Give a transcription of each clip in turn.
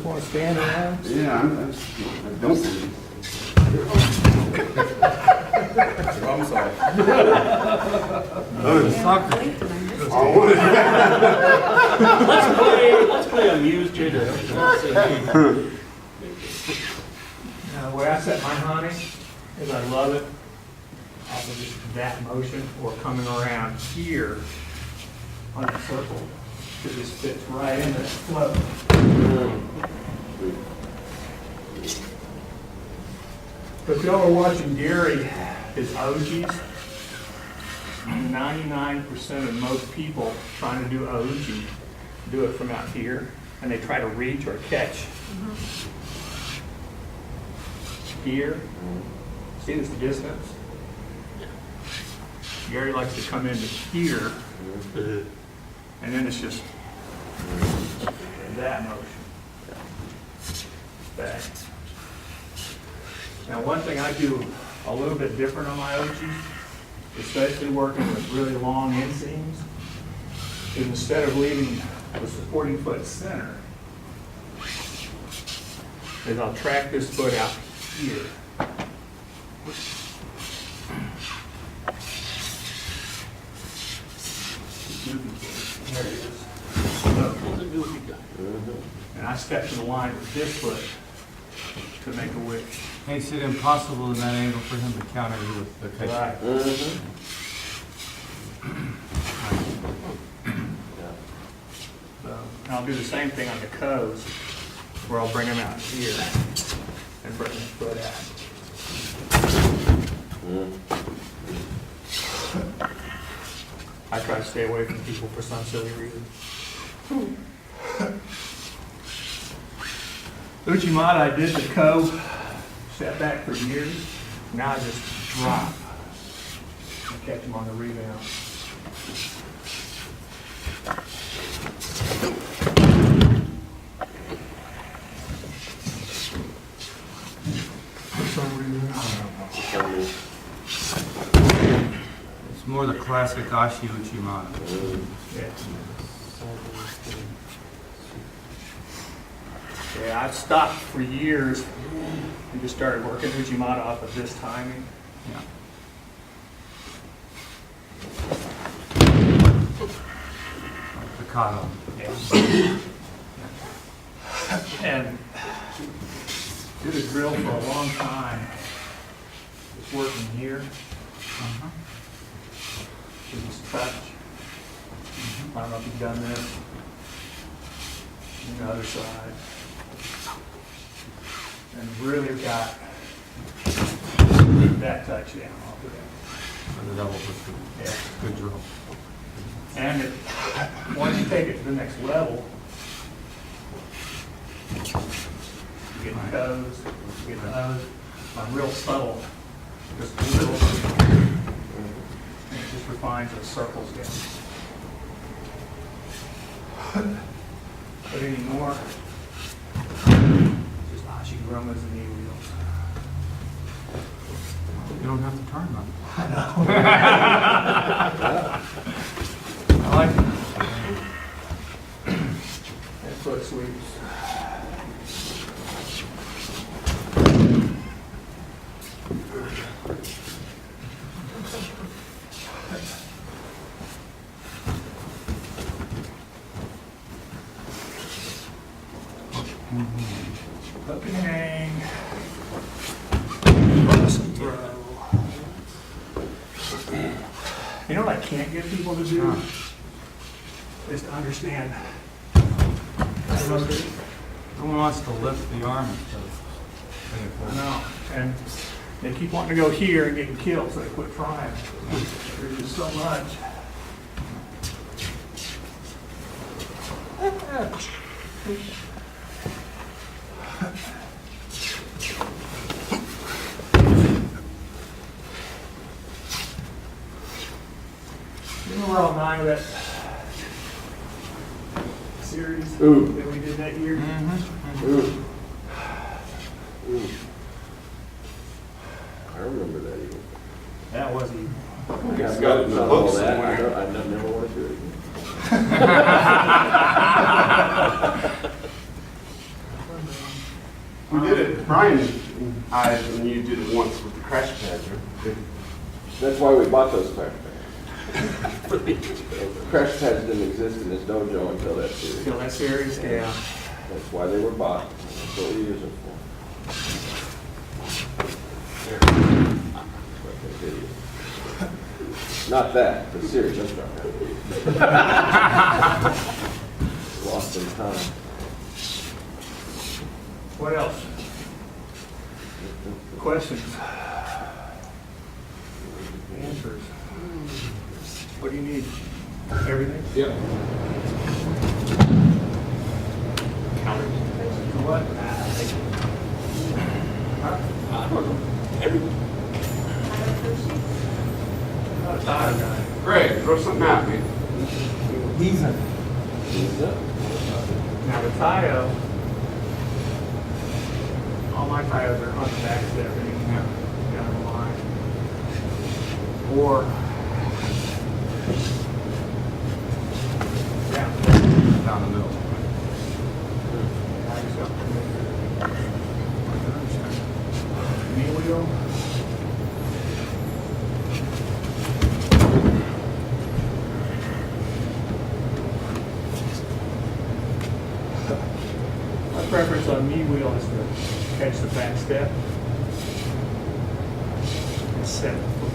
want to stand around? Yeah, I don't see it. I'm sorry. Oh, soccer. Let's play Amuse Judo. The way I set my honey is I love it off of just that motion or coming around here on a circle. It just fits right into that flow. But if y'all are watching Gary, his OGs, 99% of most people trying to do OG do it from out here, and they try to reach or catch. Here, see this distance? Gary likes to come into here, and then it's just that motion. Back. Now, one thing I do a little bit different on my OG, especially working with really long inseams, is instead of leaving the supporting foot center, is I'll track this foot out here. There it is. And I step to the line with this foot to make a wick. Makes it impossible in that angle for him to counter you with the catch. Right. So, and I'll do the same thing on the coves, where I'll bring them out here and bring the foot out. I try to stay away from people for some silly reason. Uchimata, I did the cove, set back for years. Now I just drop and catch them on the rebound. For some reason, I don't know. It's more the classic Ashi Uchimata. Yeah. Yeah, I've stopped for years and just started working Uchimata off of this timing. Yeah. Picado. Yeah. And did a drill for a long time. Just working here. Just touch. I don't know if you've done this. And the other side. And really got that touch down off of that. For the double was good. Yeah. Good drill. And it, once you take it to the next level, you get the toes, you get the nose, on real subtle, just a little, and it just refines those circles down. But anymore, just Ashigarumas and knee wheels. You don't have to turn them. I know. I like it. And foot sweeps. Hook and hang. Bust and throw. You know what I can't get people to do? Is to understand. No one wants to lift the arm instead of I know. And they keep wanting to go here and getting killed, so they quit trying. There's just so much. You know where all 9 of that series that we did that year? I remember that even. That was evil. I've got it in the book somewhere. I never want to do it again. We did it, Brian, and you did it once with the crash pads, right? That's why we bought those crash pads. Crash pads didn't exist in this dojo until that series. Feel that series? Yeah. That's why they were bought. That's what we use them for. That's what they did. Not that, the series I'm talking about. Lost in time. What else? Questions? Answers? What do you need? Everything? Yep. Counters? What? I don't know. Everything. Not a tire guy. Greg, throw something at me. He's a, Now the Tayo, all my Tayos are on the back step, everything down the line. Or down down the middle. knee wheel. My preference on knee wheel is to catch the back step and set the foot.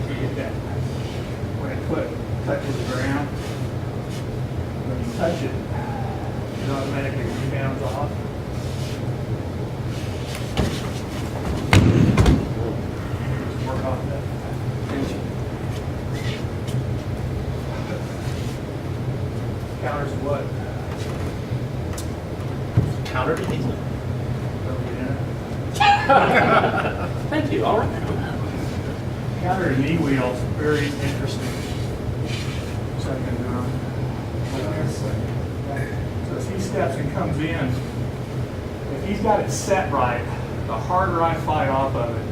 You get that when a foot touches the ground. When you touch it, it automatically rebounds off. Work off that tension. Counters what? Counter to these. Thank you, all right. Counter to knee wheels, very interesting. Second, so as he steps and comes in, if he's got it set right, the harder I fight off of it,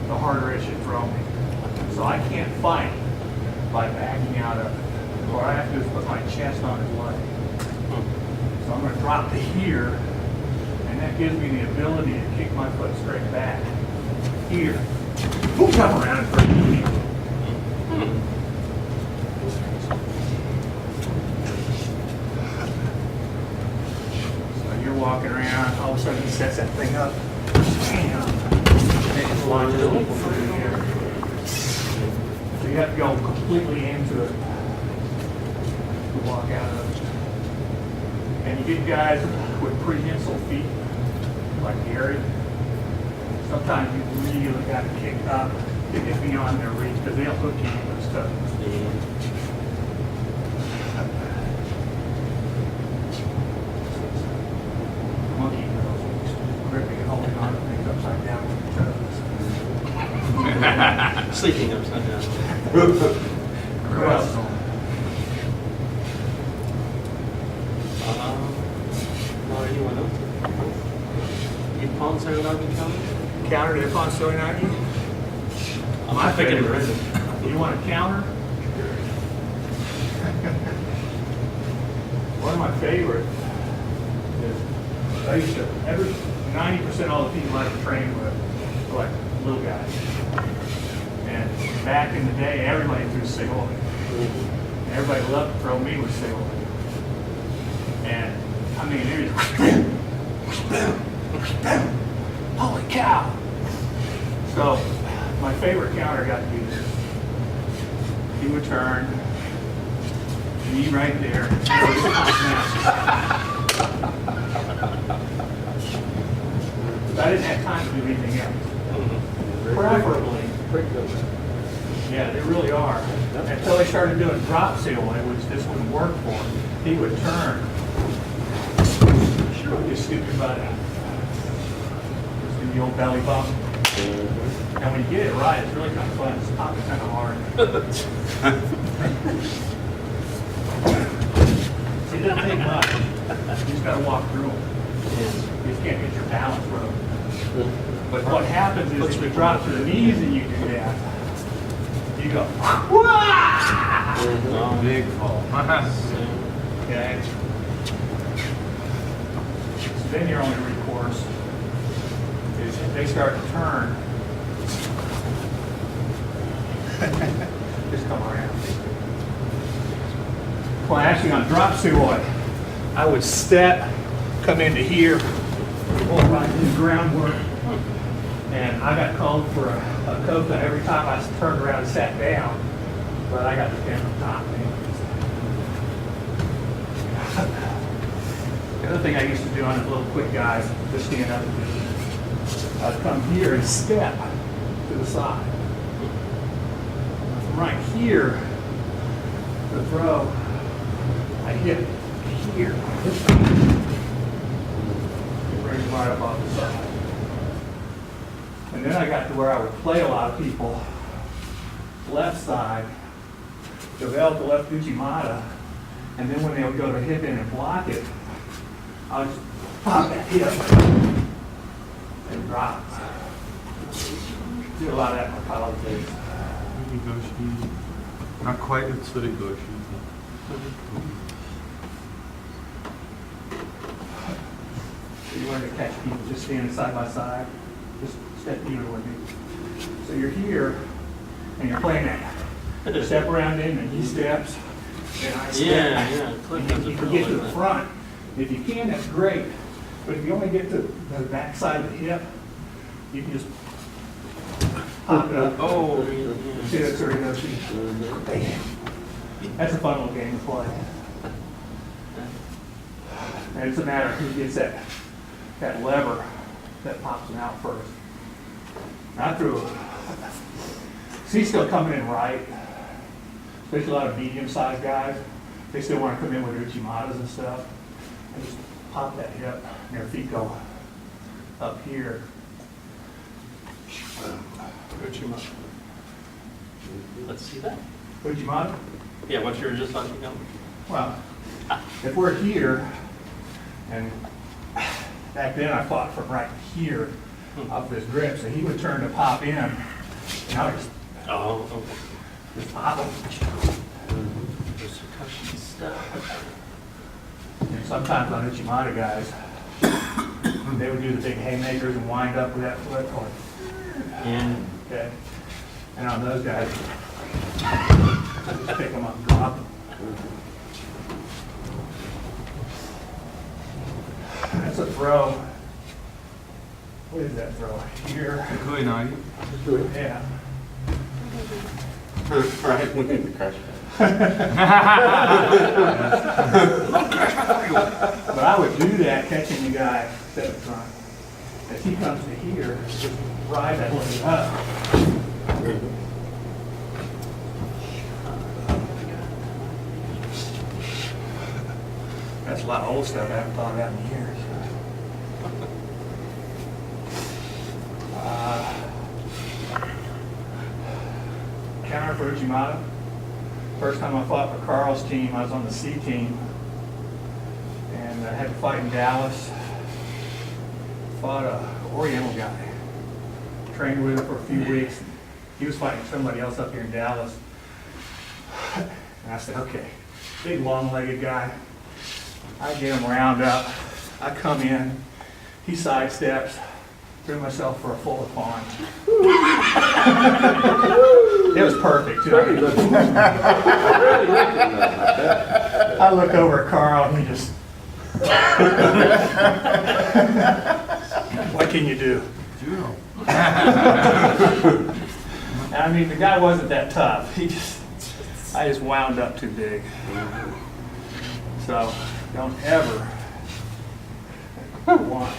the harder it should throw me. So I can't fight by backing out of it. What I have to do is put my chest on his leg. So I'm going to drop to here, and that gives me the ability to kick my foot straight back. Here. We'll come around and bring you here. So you're walking around, all of a sudden he sets that thing up. Bam. And it launches over through here. So you have to go completely into it to walk out of it. And you get guys with prehensile feet, like Gary. Sometimes you really got to kick up to get beyond their reach because they'll hook you and stuff. Monkey nose, gripping and holding on to things upside down with each other. Sleeping upside down. Who else? Not anyone else. You pawn sale out in counter? Counter to upon showing out you? I'm thinking favorite. of it. You want a counter? One of my favorite is, I used to, 90% of all the people I ever trained with were like little guys. And back in the day, everybody threw single leg. Everybody loved to throw me with single leg. And I mean, it was holy cow. So my favorite counter got to be this. He would turn, knee right there. But I didn't have time to do anything else. Preferably. Yeah, they really are. Until they started doing drop ceiling, which this wouldn't work for him, he would turn. Sure, just scoop your butt out. Just do the old belly bump. And when you get it right, it's really kind of fun. It's kind of hard. It doesn't take much. You just got to walk through them. You just can't get your balance broken. But what happens is if you drop to the knees and you do that, you go, "Wah!" Big fall. Okay? So then your only recourse is if they start to turn, just come around. Well, actually on drop suoi, I would step, come into here, pull right in the groundwork, and I got called for a kota every time I turned around and sat down, but I got the pin on top. The other thing I used to do on the little quick guys, just stand up and do, I'd come here and step to the side. From right here, the throw, I hit here. It brings right up off the side. And then I got to where I would play a lot of people left side, develop the left uchimata, and then when they would go to hip in and block it, I would just pop that hip and drop. Do a lot of that in my college days. o-goshi. Not quite, it's the o-goshi. You learn to catch people just standing side by side, just step even with me. So you're here, and you're playing that. Step around in, and he steps, and I step. Yeah. And you can get to the front. If you can, that's great. But if you only get to the back side of the hip, you can just pop it up. Oh, See, that's where it goes. That's a fun little game to play. And it's a matter of who gets that lever that pops them out first. I threw. So he's still coming in right. Especially a lot of medium-sized guys. They still want to come in with uchimatas and stuff. And just pop that hip, and their feet go up here. Uchimata. Let's see that. Uchimata? Yeah, what you were just talking about. Well, if we're here, and back then I fought from right here up this grip, so he would turn to pop in, and I would just pop him. And sometimes on Uchimata guys, they would do the big haymakers and wind up with that foot going. Okay. And on those guys, I just pick them up and drop them. That's a throw. What is that throw? Here. Kuinagi. Yeah. Right, we need the crash pad. But I would do that, catching the guy step in front. As he comes to here, just ride that leg up. That's a lot of old stuff I haven't thought about in years. Counter for Uchimata. First time I fought for Carl's team, I was on the C team. And I had to fight in Dallas. Fought a Oriental guy. Trained with him for a few weeks. He was fighting somebody else up here in Dallas. And I said, okay, big long-legged guy. I get him wound up. I come in. He sidesteps. Threw myself for a full pawn. It was perfect, too. I look over at Carl and he just. What can you do? Judo. I mean, the guy wasn't that tough. I just wound up too big. So don't ever whine.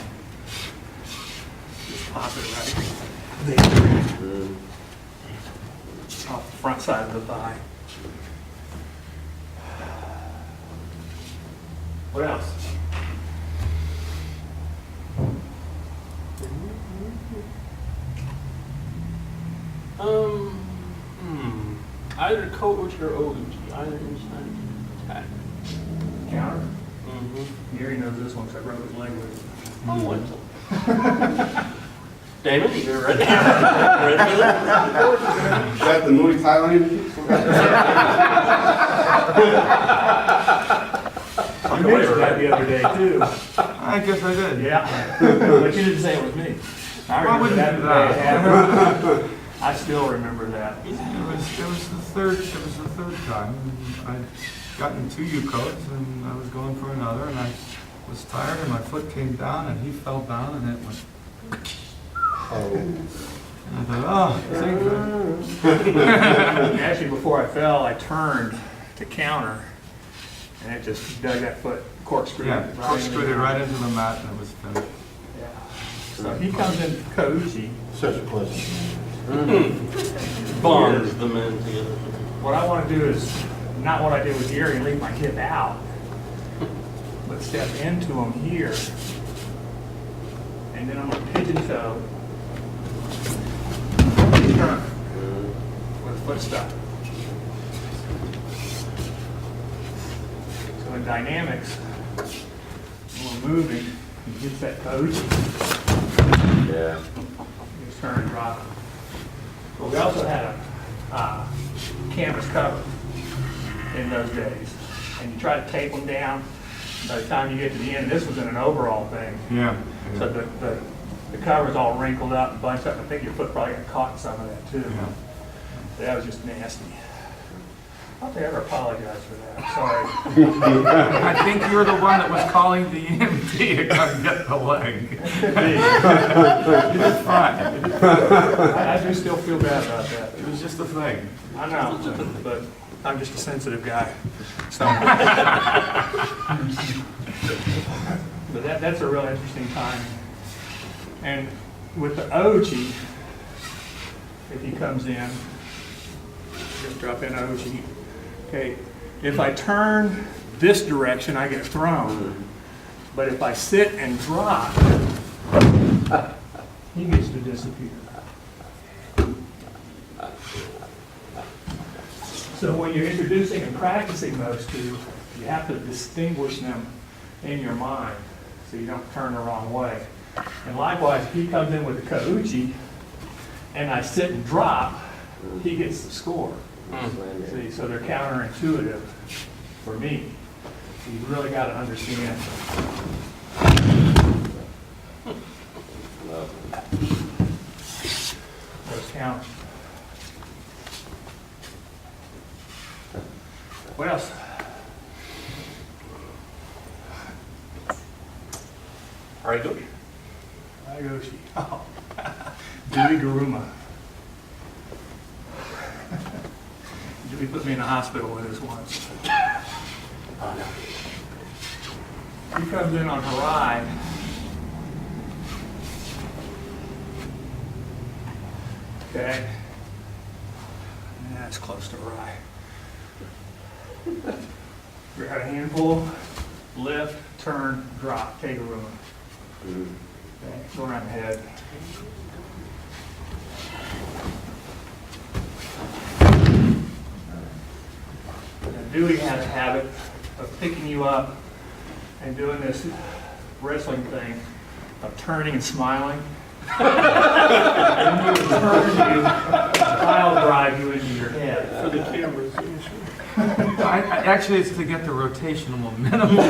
Just pop it right there. Off the front side of the thigh. What else? Either o-goshi or o-goshi, either inside attack. Counter? Mm-hmm. Gary knows this one because I broke his leg with it. Oh, what? Damon, you ready? Ready for this? Is that the Muay Thai line? You mentioned that the other day too. I guess I did. Yeah. But you didn't say it was me. I Why remember wouldn't that you the do day it that? happened. I still remember that. It was the third time. I'd gotten 2 U-coats and I was going for another and I was tired and my foot came down and he fell down and it went. And I thought, oh, this ain't good. Actually, before I fell, I turned to counter and it just dug that foot, corkscrewed it Yeah, right corkscrewed into it right into the mat and it was finished. Yeah. So he comes in Koji. Such a pleasure. Bonds the men together. What I want to do is not what I did with Gary and leave my hip out, but step into him here. And then I'm going to pigeon toe. Turn with foot stuck. So in dynamics, when we're moving, he gets that Koji. Yeah. Just turn and drop it. But we also had a canvas cover in those days. And you try to tape them down. By the time you get to the end, this was in an overall thing. Yeah. So the cover's all wrinkled up and bunched up. I think your foot probably got caught in some of that too. Yeah. That was just nasty. I don't think I ever apologized for that. Sorry. I think you're the one that was calling the EMT to come get the leg. You did fine. I do still feel bad about that. It was just a thing. I know, but I'm just a sensitive guy. So. But that's a real interesting time. And with the Ochi, if he comes in, just drop in Ochi. Okay, if I turn this direction, I get thrown. But if I sit and drop, he gets to disappear. So when you're introducing and practicing those two, you have to distinguish them in your mind so you don't turn the wrong way. And likewise, if he comes in with the Kauchi and I sit and drop, he gets the score. See, so they're counterintuitive for me. So you've really got to understand. Those counts. What else? Arigoshi. Agoshi. Oh. Dewey Garuma. Dewey put me in the hospital with this once. He comes in on Harai. Okay. That's close to Harai. Grab a handful, lift, turn, drop, take a room. Okay, go around the head. And Dewey had a habit of picking you up and doing this wrestling thing of turning and smiling. And he would turn you, pile drive you into your head. For the cameras. Actually, it's to get the rotational momentum. So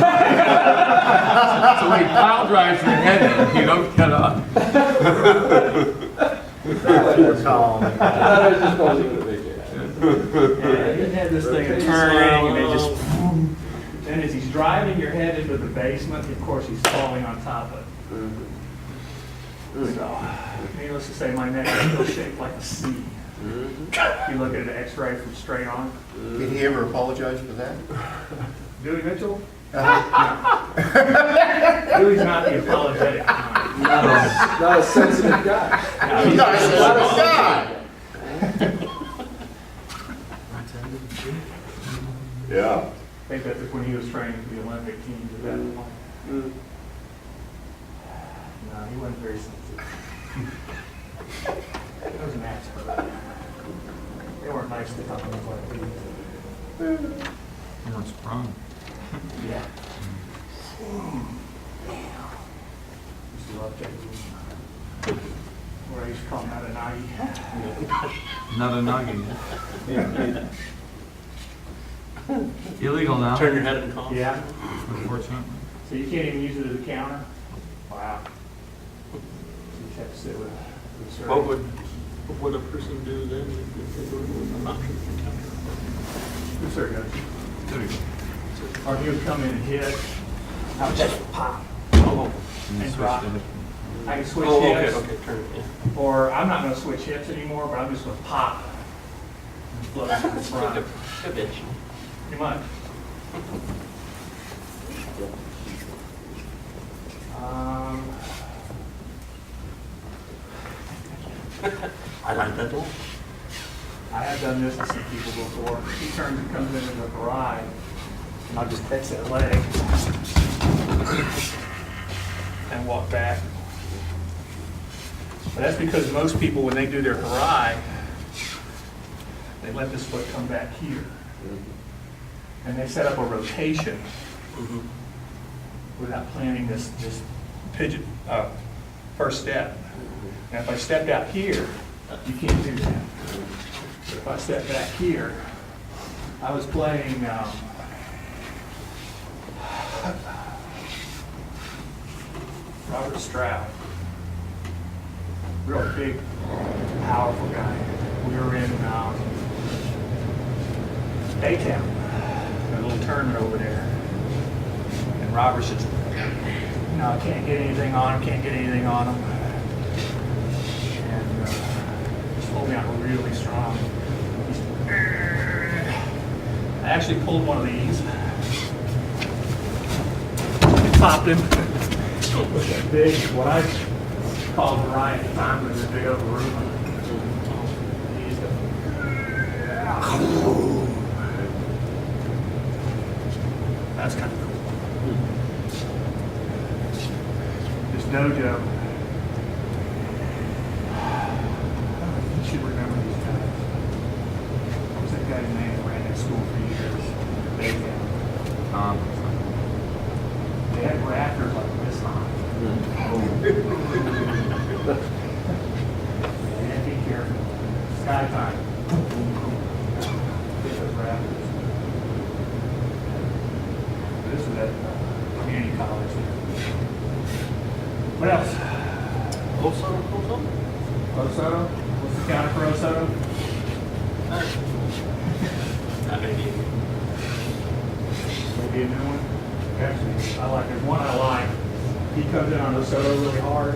when he pile drives your head in, you don't get up. Poor Colin. I was just supposed to make it. Yeah, he had this thing of turning, and it just. And as he's driving your head into the basement, of course, he's falling on top of it. So, needless to say, my neck is still shaped like a C. If you look at an X-ray from straight on. Did he ever apologize for that? Dewey Mitchell? Dewey's not the apologetic kind. Not a sensitive guy. He's not a sensitive guy. Yeah. I think that's when he was training for the Olympic teams at that point. No, he wasn't very sensitive. He was an expert. They weren't nice to companies like these. You weren't sprung. Yeah. Used to love taking Another nugget. Illegal now, Turn your head and call. Yeah, unfortunately. so you can't even use it as a counter? Wow. You just have to sit with the What would a person do then if they were an option? The sir goes. There you go. Or he would come in and hit, I would just pop, Oh, And and switch drop. to the- I can switch oh, okay, hips, okay, turn it, yeah. or I'm not gonna switch hips anymore, but I'm just gonna pop and float to the front. Good bitch. Pretty much. I like that one. I have done this to some people before. He turns and comes into the garage, and I'll just catch that leg and walk back. But that's because most people, when they do their harai, they let this foot come back here. And they set up a rotation without planning this pigeon, first step. Now, if I stepped out here, you can't do that. But if I step back here, I was playing Robert Stroud, real big, powerful guy. We were in Baytown, a little tournament over there, and Robert says, "No, I can't get anything on him. Can't get anything on him." And just pulled me out really strong. I actually pulled one of these. It popped him. Big, what I called Ryan at the time was a big old room. That's kind of cool. This dojo, you should remember these guys. What was that guy's name that ran that school for years? They had rafters like this high. And be careful. Sky time. Get those rafters. This was at community college. What else? Osoto? Osoto? What's the counter for Osoto? Not maybe. Maybe a new one? Actually, I like, there's one I like. He comes in on Osoto really hard.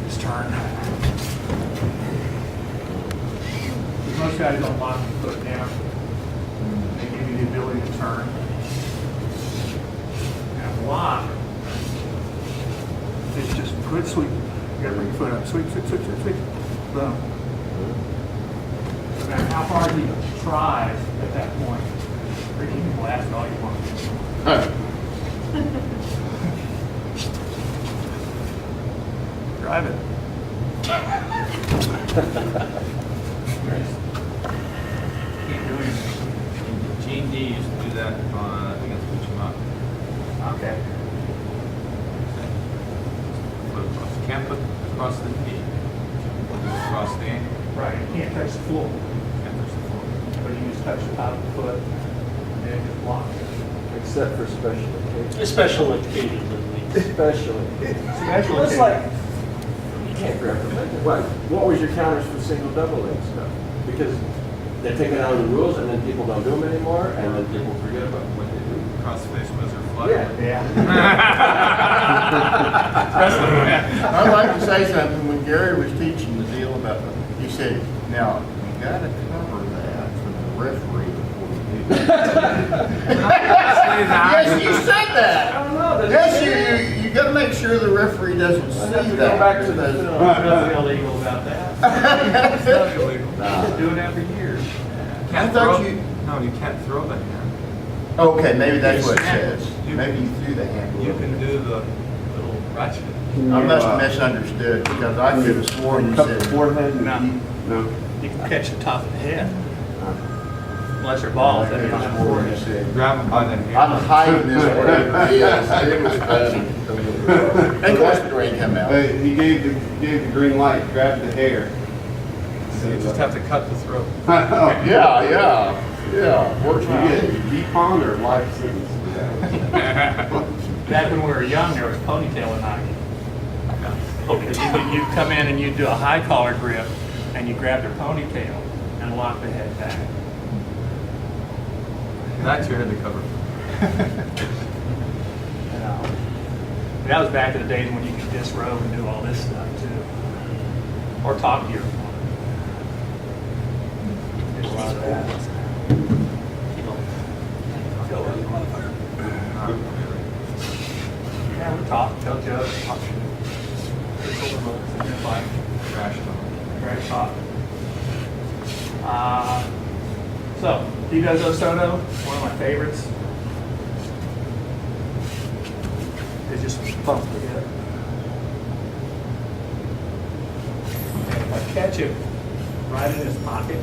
His turn. Because most guys don't lock the foot down. They give you the ability to turn. And block. It's just good sweep. You gotta bring your foot up. Sweep, sweep, sweep, sweep, sweep. Boom. No matter how hard he tries at that point, you can blast all you want. Drive it. Can't do anything. Gene D used to do that I think it's Puchima. Okay. Foot across. You can't put across the knee. Put it across the ankle. Right, you can't touch the floor, Can't touch the floor. but you just touch the top of the foot and then just block it. Except for special occasions. Special occasions at least. Especially. Special It's occasion. like, you can't grab the leg. What was your counters for single double leg stuff? Because they're taken out of the rules and then people don't do them anymore and then people forget about what they do. Cross-face whizzer flutter. Yeah. Yeah. I'd like to say something. When Gary was teaching the deal about, he said, now, you gotta cover that for the referee before you do Yes, you said that. I don't know. Yes, you gotta make sure the referee doesn't see that. Go back to the. There's nothing illegal about that. It's not illegal. He's been doing that for years. Can't I thought throw- you- No, you can't throw the hand. Okay, maybe that's what it Yes. says. You- Maybe you threw the hand. a You little can bit. do the little ratchet. I must have misunderstood because I could have sworn you said. Forehead? No. No. You can catch the top of the head. Unless they're balls, then you're not Sworn you forward. said. Grab them by the hair. I'm hiding this word. Yes, it was funny. And of course the rain come out. He gave the green light, grabbed the hair. So you just have to cut the throat. Yeah. Works You get deep on or life sentence. Back when we were young, there was ponytail knocking. Because you come in and you do a high collar grip, and you grab their ponytail and lock the head back. That you had to cover. You know, that was back in the days when you could disrobe and do all this stuff too, or talk to your opponent. Did a lot of that. Yeah, we talk, tell jokes, talk shit. Like Trash talk. trash talk. So, Dojo Soto, one of my favorites. It just bumps the hip. And if I catch it right in his pocket,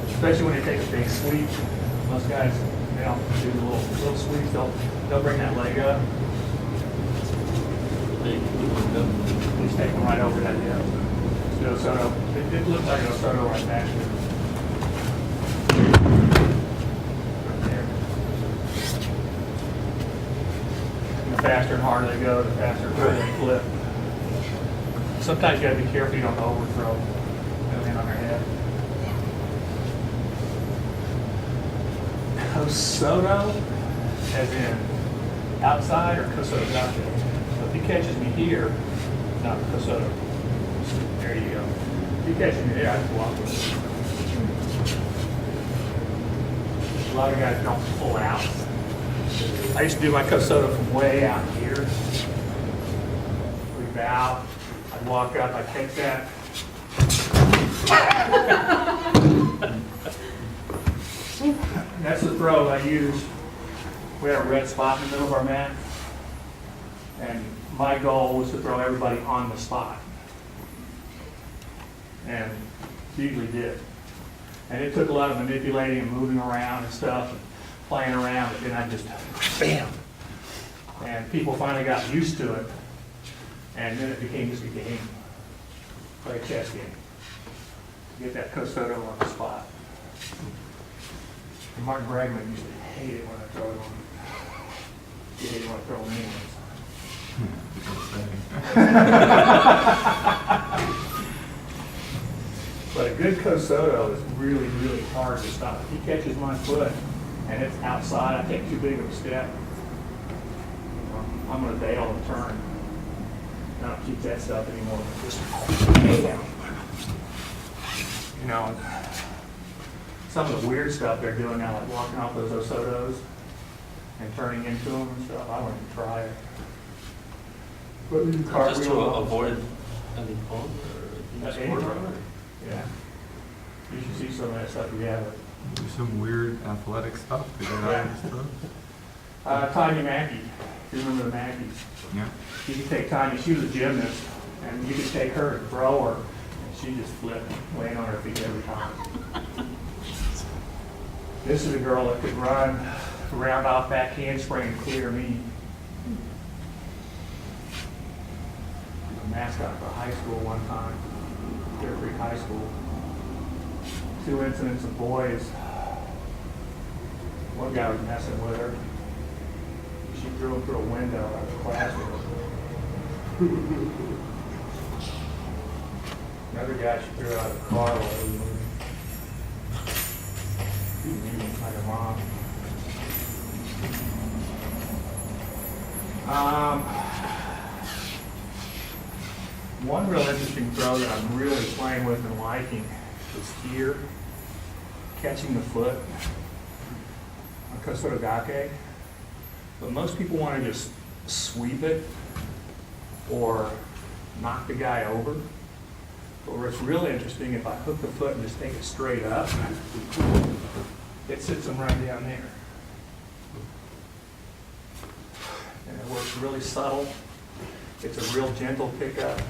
especially when they take a big sweep, most guys, they don't do the little sweeps, they'll bring that leg up. Just take them right over that hip. Judo Soto, it looks like a Soto right back there. Right there. And the faster and harder they go, the faster and harder they flip. Sometimes you gotta be careful you don't overthrow them in on their head. Kosoto, as in outside, or Kosoto gake. So if he catches me here, not Kosoto. There you go. If he catches me there, I can walk with it. A lot of guys don't pull out. I used to do my Kosoto from way out here. We bow, I'd walk up, I'd catch that. That's the throw I use. We had a red spot in the middle of our mat. And my goal was to throw everybody on the spot. And usually did. And it took a lot of manipulating and moving around and stuff, and playing around, but then I just, bam! And people finally got used to it, and then it became just a game, like a chess game. Get that Kosoto on the spot. And Martin Bregman used to hate it when I throw it on. He hated when I throw them anyways. But a good Kosoto is really, really hard to stop. If he catches my foot and it's outside, I take too big of a step, I'm going to bail and turn. I don't keep that stuff anymore. Just bam. You know, some of the weird stuff they're doing now, like walking off those Osotos and turning into them and stuff, I wouldn't even try it. But you Just to cartwheel off. avoid any pawn or Anywhere. Yeah. You should see some of that stuff you have. Do some weird athletic stuff to get out of this throat. Tanya Mackey. Do you remember the Mackeys? Yeah. You could take Tanya, she was a gymnast, and you could take her and throw her, and she just flipped, laying on her feet every time. This is a girl that could run, round off back handspring and clear me. A mascot for high school one time, Clear Creek High School. 2 incidents of boys. One guy was messing with her. She threw him through a window out of the classroom. Another guy she threw out of the car while he was moving. He was eating like a mom. One real interesting throw that I'm really playing with and liking is here, catching the foot on Kosoto gake. But most people want to just sweep it or knock the guy over. But where it's really interesting, if I hook the foot and just take it straight up, it sits them right down there. And it works really subtle. It's a real gentle pickup.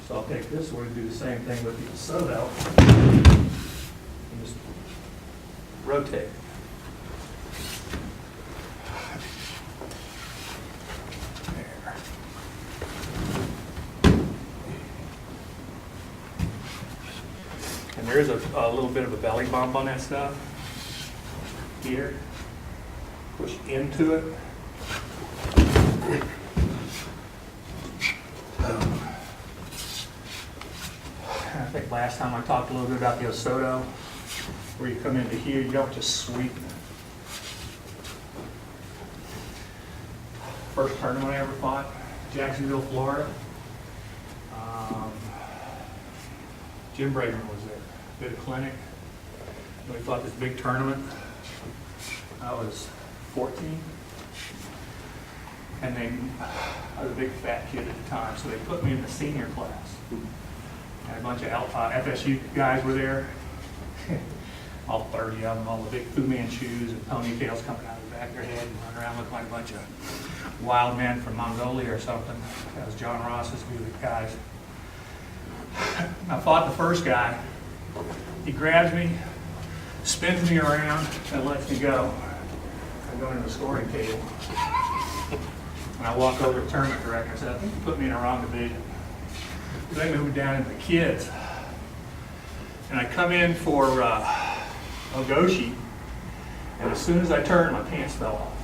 So I'll take this one and do the same thing with the Soto. And just rotate. There. And there is a little bit of a belly bump on that stuff. Here. Push into it. I think last time I talked a little bit about the Osoto, where you come into here, you don't just sweep. First tournament I ever fought, Jacksonville, Florida. Jim Braden was there, did a clinic. And we fought this big tournament. I was 14. And I was a big fat kid at the time, so they put me in the senior class. And a bunch of FSU guys were there. All 30 of them, all the big Fu Manchus and ponytails coming out of the back of their head and running around looking like a bunch of wild men from Mongolia or something. That was John Ross's group of guys. I fought the first guy. He grabs me, spins me around, and lets me go. I go into the scoring table. And I walk over to the tournament director and I said, I think you put me in the wrong division. They moved down into the kids. And I come in for o-goshi, and as soon as I turned, my pants fell off.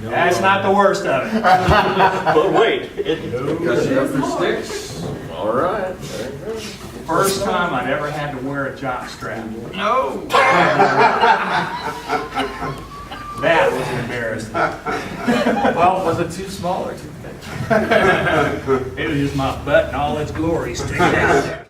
That's not the worst of it. But wait, it got you up for sticks. All right. First time I'd ever had to wear a jock strap. No! That was embarrassing. Well, was it too small or too big? It was just my butt and all its glory sticking out there.